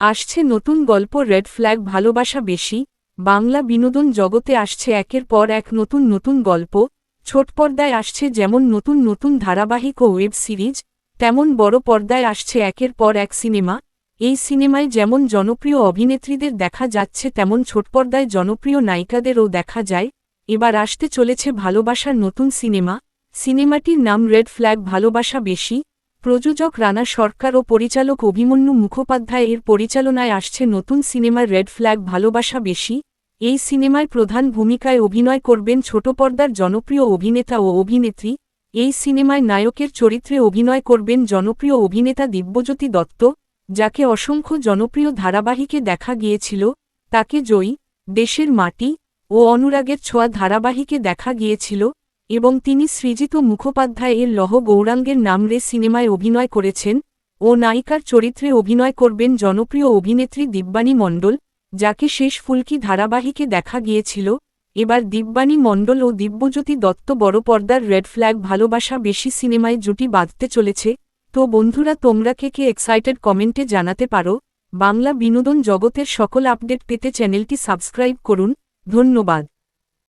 আসছে নতুন গল্প রেড ফ্ল্যাগ ভালোবাসা বেশি। বাংলা বিনোদন জগতে আসছে একের পর এক নতুন নতুন গল্প। ছোট পর্দায় আসছে যেমন নতুন নতুন ধারাবাহিক ও ওয়েব সিরিজ, তেমন বড় পর্দায় আসছে একের পর এক সিনেমা। এই সিনেমায় যেমন জনপ্রিয় অভিনেত্রীদের দেখা যাচ্ছে তেমন ছোট পর্দায় জনপ্রিয় নায়িকাদেরও দেখা যায়। এবার আসতে চলেছে ভালোবাসার নতুন সিনেমা। সিনেমাটির নাম রেড ফ্ল্যাগ ভালোবাসা বেশি। প্রযোজক রানা সরকার ও পরিচালক অভিমন্যু মুখোপাধ্যায় এর পরিচালনায় আসছে নতুন সিনেমা রেড ফ্ল্যাগ ভালোবাসা বেশি। এই সিনেমায় প্রধান ভূমিকায় অভিনয় করবেন ছোট পর্দার জনপ্রিয় অভিনেতা ও অভিনেত্রী। এই সিনেমায় নায়কের চরিত্রে অভিনয় করবেন জনপ্রিয় অভিনেতা দিব্যজ্যোতি দত্ত, যাকে অসংখ্য জনপ্রিয় ধারাবাহিকে দেখা গিয়েছিল। তাকে জয়ী, দেশের মাটি ও অনুরাগের ছোঁয়া ধারাবাহিকে দেখা গিয়েছিল এবং তিনি সৃজিত মুখোপাধ্যায় এর লহ গৌরাঙ্গের নাম রে সিনেমায় অভিনয় করেছেন ও নায়িকার চরিত্রে অভিনয় করবেন জনপ্রিয় অভিনেত্রী দিব্যানী মণ্ডল, যাকে শেষ ফুলকি ধারাবাহিকে দেখা গিয়েছিল। এবার দিব্যানী মণ্ডল ও দিব্যজ্যোতি দত্ত বড় পর্দার রেড ফ্ল্যাগ ভালোবাসা বেশি সিনেমায় জুটি বাঁধতে চলেছে। তো বন্ধুরা, তোমরা কে এক্সাইটেড কমেন্টে জানাতে পারো। বাংলা বিনোদন জগতের সকল আপডেট পেতে চ্যানেলটি সাবস্ক্রাইব করুন। ধন্যবাদ।